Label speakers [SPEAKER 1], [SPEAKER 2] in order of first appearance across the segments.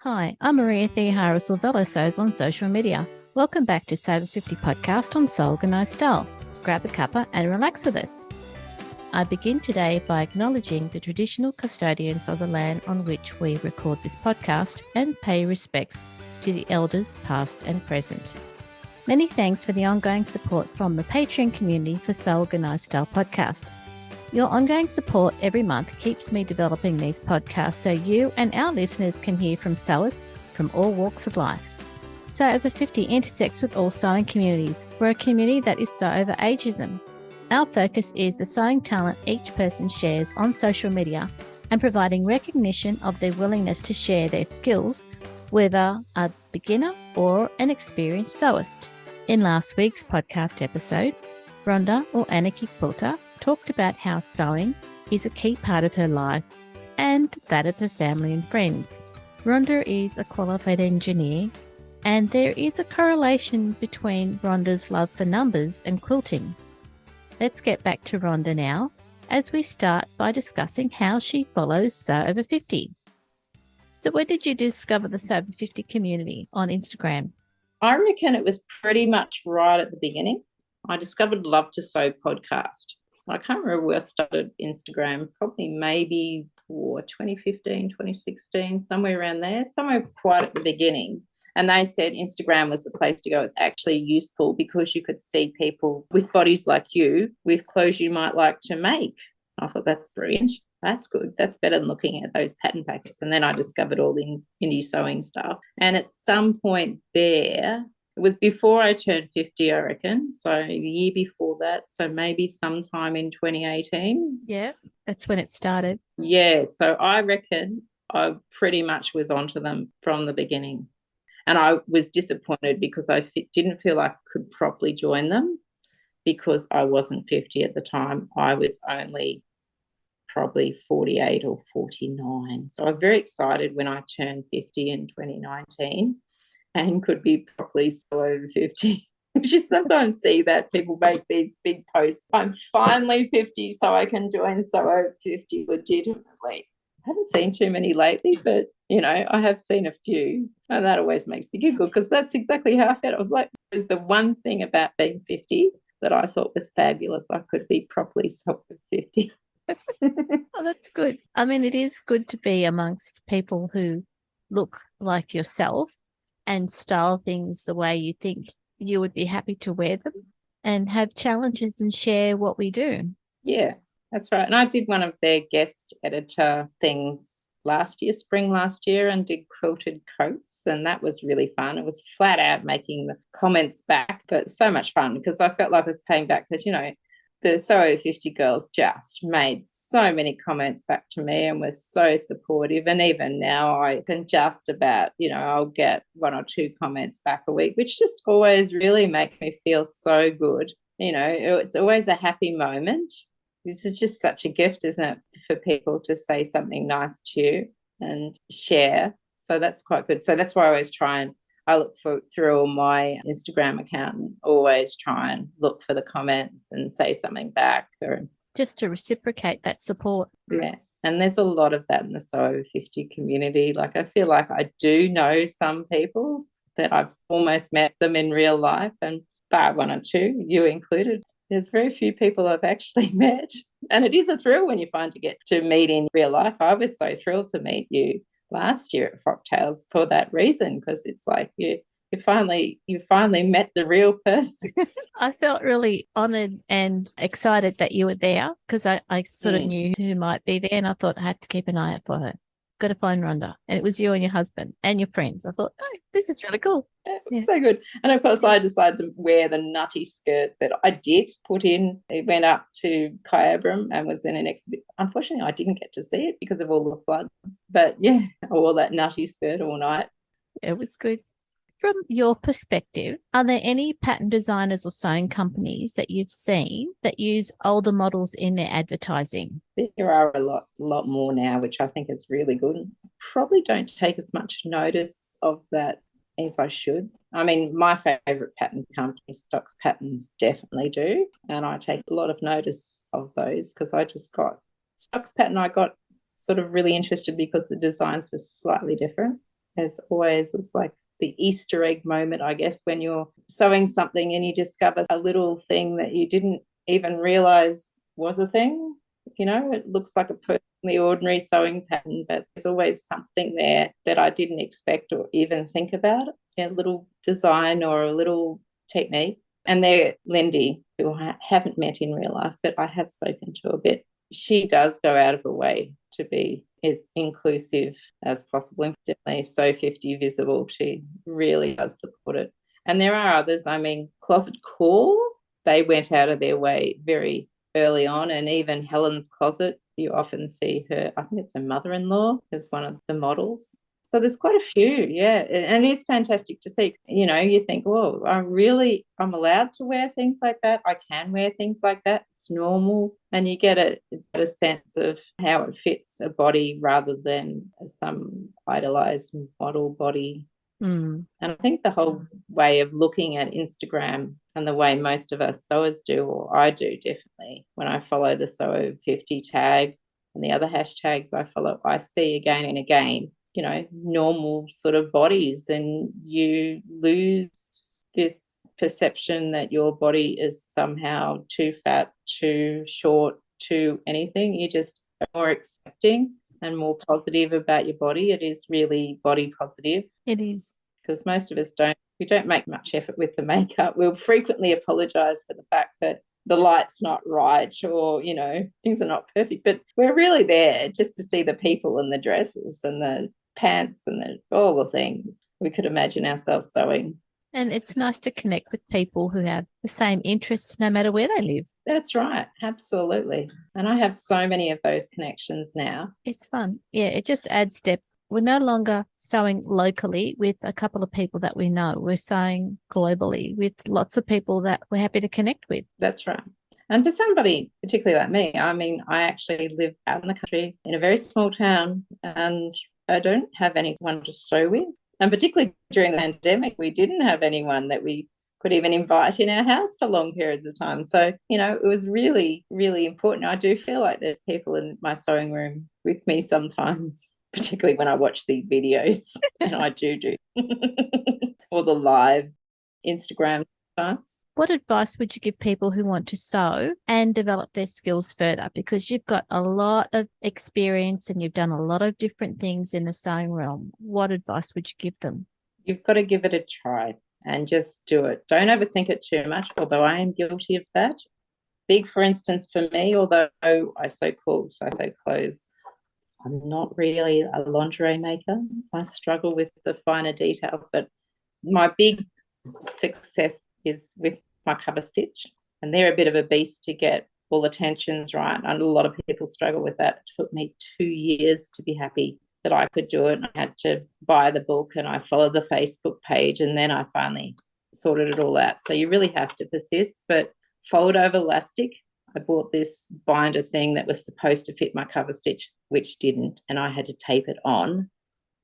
[SPEAKER 1] Hi, I'm Maria Theohara Silvello Sews on social media. Welcome back to SewOver50 podcast on Organised style. Grab a cuppa and relax with us. I begin today by acknowledging the traditional custodians of the land on which we record this podcast and pay respects to the elders past and present. Many thanks for the ongoing support from the Patreon community for Sew Organised Style podcast. Your ongoing support every month keeps me developing these podcasts so you and our listeners can hear from sewers from all walks of life. SewOver50 intersects with all sewing communities. We're a community that is sew over ageism. Our focus is the sewing talent each person shares on social media and providing recognition of their willingness to share their skills, whether a beginner or an experienced sewist. In last week's podcast episode, Ronda or Anarchy Quilter talked about how sewing is a key part of her life and that of her family and friends. Ronda is a qualified engineer, and there is a correlation between Ronda's love for numbers and quilting. Let's get back to Ronda now, as we start by discussing how she follows SewOver50. So when did you discover the SewOver50 community on Instagram?
[SPEAKER 2] I reckon it was pretty much right at the beginning. I discovered Love to Sew podcast. I can't remember where I started Instagram, probably maybe 2015, 2016, somewhere around there, somewhere quite at the beginning. And they said Instagram was the place to go. It's actually useful because you could see people with bodies like you with clothes you might like to make. I thought that's brilliant. That's good. That's better than looking at those pattern packets. And then I discovered all the indie sewing stuff. And at some point there, it was before I turned 50, I reckon. So the year before that. So maybe sometime in 2018.
[SPEAKER 1] Yeah, that's when it started.
[SPEAKER 2] Yeah. So I reckon I pretty much was onto them from the beginning. And I was disappointed because I didn't feel I could properly join them because I wasn't 50 at the time. I was only probably 48 or 49. So I was very excited when I turned 50 in 2019 and could be properly so over 50. You sometimes see that people make these big posts. I'm finally 50, so I can join So Over 50 legitimately. I haven't seen too many lately, but, I have seen a few. And that always makes me giggle because that's exactly how I felt. I was like, it was the one thing about being 50 that I thought was fabulous. I could be properly so over 50.
[SPEAKER 1] Oh, that's good. I mean, it is good to be amongst people who look like yourself and style things the way you think you would be happy to wear them and have challenges and share what we do.
[SPEAKER 2] Yeah, that's right. And I did one of their guest editor things spring last year, and did quilted coats. And that was really fun. It was flat out making the comments back, but so much fun because I felt like I was paying back because, the SewOver50 girls just made so many comments back to me and were so supportive. And even now I can just about, I'll get one or two comments back a week, which just always really make me feel so good. It's always a happy moment. This is just such a gift, isn't it, for people to say something nice to you and share. So that's quite good. So that's why I always I look through all my Instagram account and always try and look for the comments and say something back. Or
[SPEAKER 1] just to reciprocate that support.
[SPEAKER 2] Yeah. And there's a lot of that in the SewOver50 community. Like I feel like I do know some people that I've almost met them in real life, and bar one or two, you included. There's very few people I've actually met. And it is a thrill when you get to meet in real life. I was so thrilled to meet you last year at Frocktails for that reason, because it's like you finally met the real person.
[SPEAKER 1] I felt really honoured and excited that you were there because I sort of knew who might be there, and I thought I had to keep an eye out for her. Got to find Ronda. And it was you and your husband and your friends. I thought, oh, this is really cool.
[SPEAKER 2] It was so good. And of course, I decided to wear the nutty skirt that I did put in. It went up to Kyabram and was in an exhibit. Unfortunately, I didn't get to see it because of all the floods. But yeah, I wore that nutty skirt all night.
[SPEAKER 1] It was good. From your perspective, are there any pattern designers or sewing companies that you've seen that use older models in their advertising?
[SPEAKER 2] There are a lot more now, which I think is really good. Probably don't take as much notice of that as I should. I mean, my favourite pattern company, Stocks Patterns, definitely do. And I take a lot of notice of those because I just got Stocks Pattern. I got sort of really interested because the designs were slightly different. as always, it's like the Easter egg moment, I guess, when you're sewing something and you discover a little thing that you didn't even realize was a thing. It looks like a perfectly ordinary sewing pattern, but there's always something there that I didn't expect or even think about. A little design or a little technique. And they're Lindy, who I haven't met in real life, but I have spoken to a bit. She does go out of her way to be as inclusive as possible. Definitely SewOver50 visible. She really does support it. And there are others. Closet Core, they went out of their way very early on, and even Helen's Closet, you often see her, I think it's her mother-in-law, as one of the models. So there's quite a few, yeah. And it is fantastic to see. You think, oh, I'm allowed to wear things like that. I can wear things like that. It's normal. And you get a sense of how it fits a body rather than some idolized model body.
[SPEAKER 1] Mm.
[SPEAKER 2] And I think the whole way of looking at Instagram and the way most of us sewers do, or I do definitely, when I follow the SewOver50 tag and the other hashtags I follow, I see again and again, normal sort of bodies, and you lose this perception that your body is somehow too fat, too short, too anything. You just are more accepting and more positive about your body. It is really body positive.
[SPEAKER 1] It is.
[SPEAKER 2] Because most of us don't make much effort with the makeup. We'll frequently apologise for the fact that the light's not right, or, things are not perfect. But we're really there just to see the people and the dresses and the pants and all the things we could imagine ourselves sewing.
[SPEAKER 1] And it's nice to connect with people who have the same interests no matter where they live.
[SPEAKER 2] That's right. Absolutely. And I have so many of those connections now.
[SPEAKER 1] It's fun. Yeah, it just adds depth. We're no longer sewing locally with a couple of people that we know. We're sewing globally with lots of people that we're happy to connect with.
[SPEAKER 2] That's right. And for somebody particularly like me, I actually live out in the country in a very small town, and I don't have anyone to sew with. And particularly during the pandemic, we didn't have anyone that we could even invite in our house for long periods of time. So, it was really, really important. I do feel like there's people in my sewing room with me sometimes, particularly when I watch these videos, and I do or the live Instagram times.
[SPEAKER 1] What advice would you give people who want to sew and develop their skills further? Because you've got a lot of experience and you've done a lot of different things in the sewing realm. What advice would you give them? You've
[SPEAKER 2] got to give it a try and just do it. Don't overthink it too much, although I am guilty of that. Big, for instance, for me, although I sew clothes, I'm not really a lingerie maker. I struggle with the finer details, but my big success is with my cover stitch, and they're a bit of a beast to get all the tensions right. And a lot of people struggle with that. It took me 2 years to be happy that I could do it. I had to buy the book and I followed the Facebook page, and then I finally sorted it all out. So you really have to persist. But fold over elastic, I bought this binder thing that was supposed to fit my cover stitch, which didn't, and I had to tape it on.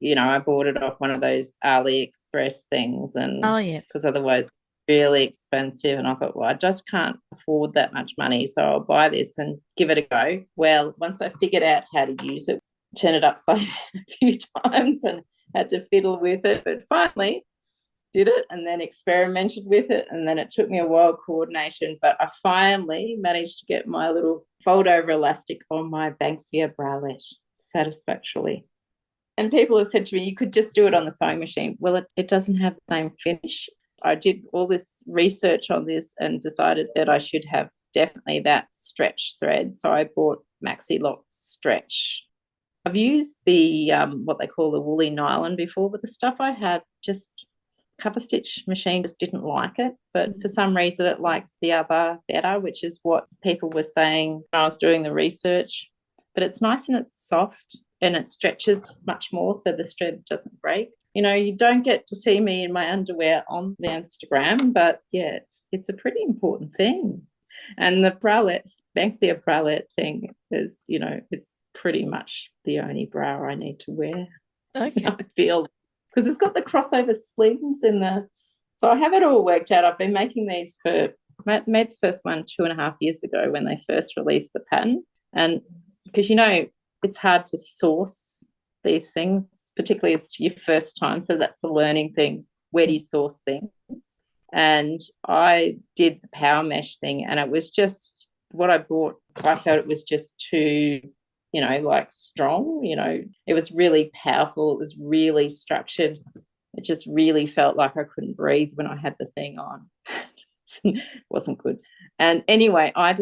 [SPEAKER 2] I bought it off one of those AliExpress things, and because otherwise really expensive. And I thought, well, I just can't afford that much money, so I'll buy this and give it a go. Well, once I figured out how to use it, turn it upside down a few times and had to fiddle with it, but finally did it and then experimented with it. And then it took me a while, coordination, but I finally managed to get my little fold over elastic on my Banksia bralette satisfactorily. And people have said to me, you could just do it on the sewing machine. Well, it doesn't have the same finish. I did all this research on this and decided that I should have definitely that stretch thread. So I bought Maxi Lock Stretch. I've used the what they call the woolly nylon before, but the stuff I had, just cover stitch machine just didn't like it. But for some reason it likes the other better, which is what people were saying when I was doing the research. But it's nice and it's soft and it stretches much more, so the thread doesn't break. You don't get to see me in my underwear on the Instagram, but yeah, it's a pretty important thing. And the bralette, Banksia bralette thing is, it's pretty much the only bra I need to wear.
[SPEAKER 1] Okay.
[SPEAKER 2] I feel, because it's got the crossover sleeves so I have it all worked out. I've been making these made the first one 2.5 years ago when they first released the pattern. And because, it's hard to source these things, particularly as your first time. So that's a learning thing. Where do you source things? And I did the power mesh thing, and it was just what I bought. I felt it was just too, like strong. It was really powerful. It was really structured. It just really felt like I couldn't breathe when I had the thing on. It wasn't good. And anyway, I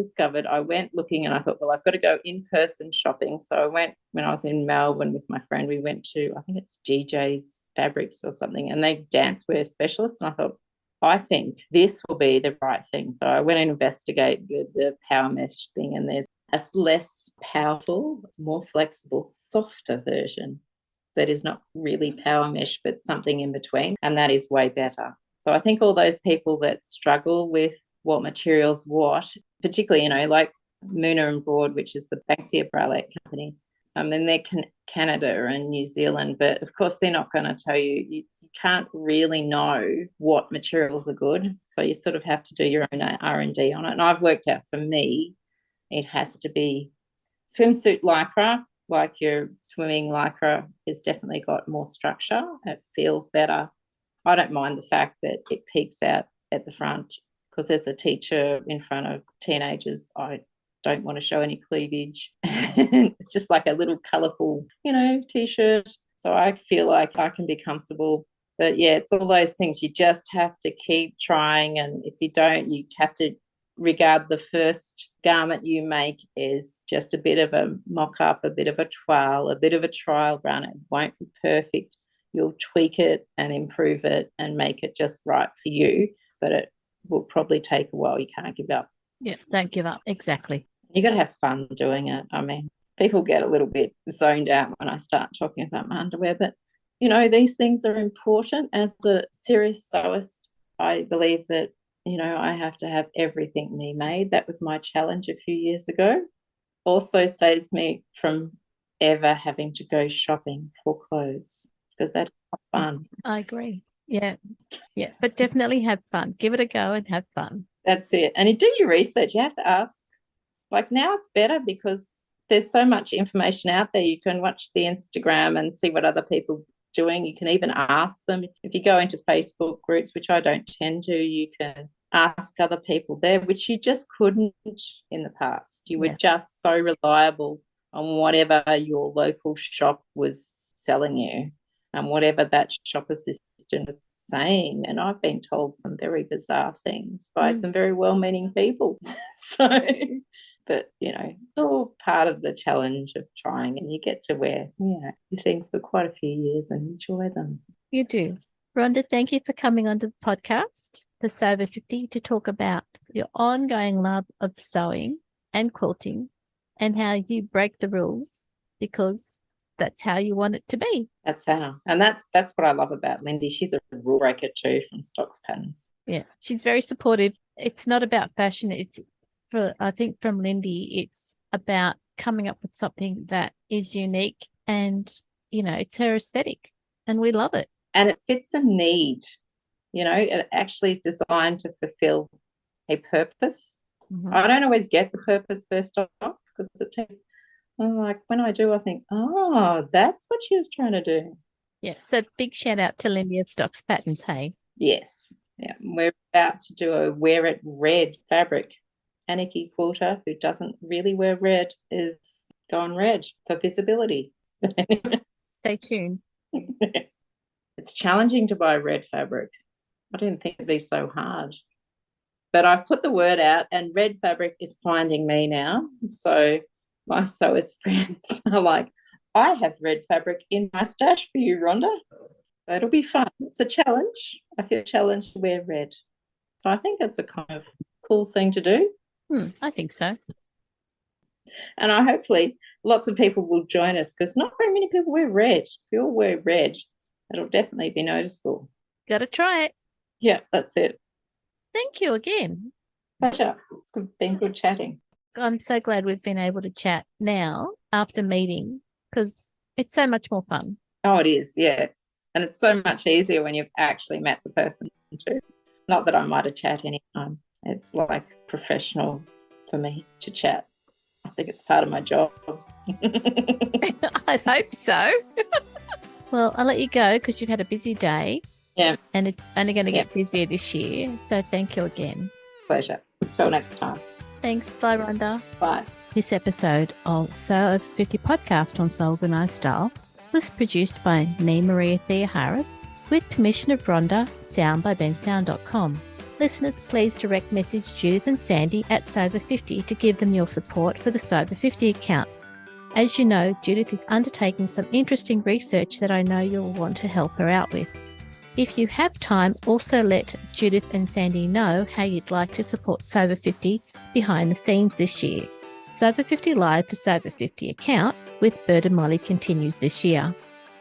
[SPEAKER 2] went looking, and I thought, well, I've got to go in-person shopping. So I went when I was in Melbourne with my friend. We went to, I think it's GJ's Fabrics or something, and they dance wear specialists. And I thought, I think this will be the right thing. So I went and investigated the power mesh thing, and there's a less powerful, more flexible, softer version that is not really power mesh, but something in between, and that is way better. So I think all those people that struggle with what materials what, particularly, like Moona and Broad, which is the Banksia bralette company, and they're Canada and New Zealand, but of course they're not going to tell you. You can't really know what materials are good, so you sort of have to do your own R&D on it. And I've worked out, for me, it has to be swimsuit lycra, like your swimming lycra has definitely got more structure. It feels better. I don't mind the fact that it peeks out at the front, because as a teacher in front of teenagers, I don't want to show any cleavage. It's just like a little colourful, T-shirt. So I feel like I can be comfortable. But yeah, it's all those things. You just have to keep trying. And if you don't, you have to regard the first garment you make as just a bit of a mock-up, a bit of a trial run. It won't be perfect. You'll tweak it and improve it and make it just right for you. But it will probably take a while. You can't give up.
[SPEAKER 1] Yeah, don't give up. Exactly.
[SPEAKER 2] You got to have fun doing it. I mean, people get a little bit zoned out when I start talking about my underwear, but these things are important. As a serious sewist, I believe that I have to have everything me made. That was my challenge a few years ago. Also saves me from ever having to go shopping for clothes, because that's not fun.
[SPEAKER 1] I agree. Yeah. But definitely have fun. Give it a go and have fun.
[SPEAKER 2] That's it. And you do your research. You have to ask. Like, now it's better because there's so much information out there. You can watch the Instagram and see what other people are doing. You can even ask them. If you go into Facebook groups, which I don't tend to, you can ask other people there, which you just couldn't in the past. You were just so reliable on whatever your local shop was selling you and whatever that shop assistant was saying. And I've been told some very bizarre things by some very well-meaning people. But, it's all part of the challenge of trying, and you get to wear things for quite a few years and enjoy them.
[SPEAKER 1] You do. Rhonda, thank you for coming onto the podcast, the SewOver50, to talk about your ongoing love of sewing and quilting and how you break the rules because that's how you want it to be.
[SPEAKER 2] That's how. And that's what I love about Lindy. She's a rule breaker too from Stocks Patterns.
[SPEAKER 1] Yeah, she's very supportive. It's not about fashion. I think from Lindy, it's about coming up with something that is unique and, it's her aesthetic and we love it.
[SPEAKER 2] And it fits a need. It actually is designed to fulfill a purpose. Mm-hmm. I don't always get the purpose first off, because it takes, like when I do, I think, that's what she was trying to do.
[SPEAKER 1] Yeah. So big shout out to Lindy of Stocks Patterns, hey?
[SPEAKER 2] Yes. Yeah. We're about to do a Wear It Red fabric. Aniki Quilter, who doesn't really wear red, is going red for visibility.
[SPEAKER 1] Stay tuned.
[SPEAKER 2] It's challenging to buy red fabric. I didn't think it'd be so hard. But I've put the word out, and red fabric is finding me now. So my sewers friends are like, I have red fabric in my stash for you, Rhonda. So it'll be fun. It's a challenge. I feel challenged to wear red. So I think it's a kind of cool thing to do.
[SPEAKER 1] I think so.
[SPEAKER 2] And hopefully lots of people will join us, because not very many people wear red. If you all wear red, it'll definitely be noticeable.
[SPEAKER 1] Got to try it.
[SPEAKER 2] Yeah, that's it.
[SPEAKER 1] Thank you again.
[SPEAKER 2] Pleasure. It's been good chatting.
[SPEAKER 1] I'm so glad we've been able to chat now after meeting, because it's so much more fun.
[SPEAKER 2] Oh, it is, yeah. And it's so much easier when you've actually met the person too. Not that I might have chat anytime. It's like professional for me to chat. I think it's part of my job.
[SPEAKER 1] I'd hope so. Well, I'll let you go because you've had a busy day.
[SPEAKER 2] Yeah.
[SPEAKER 1] And it's only going to get busier this year. So thank you again.
[SPEAKER 2] Pleasure. Until next time.
[SPEAKER 1] Thanks. Bye, Rhonda.
[SPEAKER 2] Bye.
[SPEAKER 1] This episode of SewOver50 podcast on Sew Organised Style was produced by me, Maria Thea Harris, with permission of Ronda, sound by bensound.com. Listeners, please direct message Judith and Sandy at SewOver50 to give them your support for the SewOver50 account. As you know, Judith is undertaking some interesting research that I know you'll want to help her out with. If you have time, also let Judith and Sandy know how you'd like to support SewOver50 behind the scenes this year. SewOver50 Live for SewOver50 account with Bird and Molly continues this year.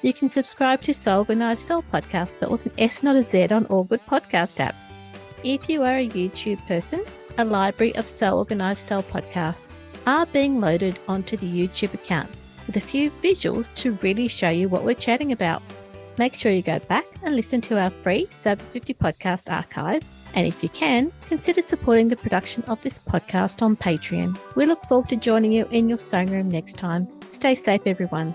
[SPEAKER 1] You can subscribe to Sew Organised Style podcast, but with an S, not a Z, on all good podcast apps. If you are a YouTube person, a library of Sew Organised Style podcasts are being loaded onto the YouTube account with a few visuals to really show you what we're chatting about. Make sure you go back and listen to our free SewOver50 podcast archive, and if you can, consider supporting the production of this podcast on Patreon. We look forward to joining you in your sewing room next time. Stay safe, everyone.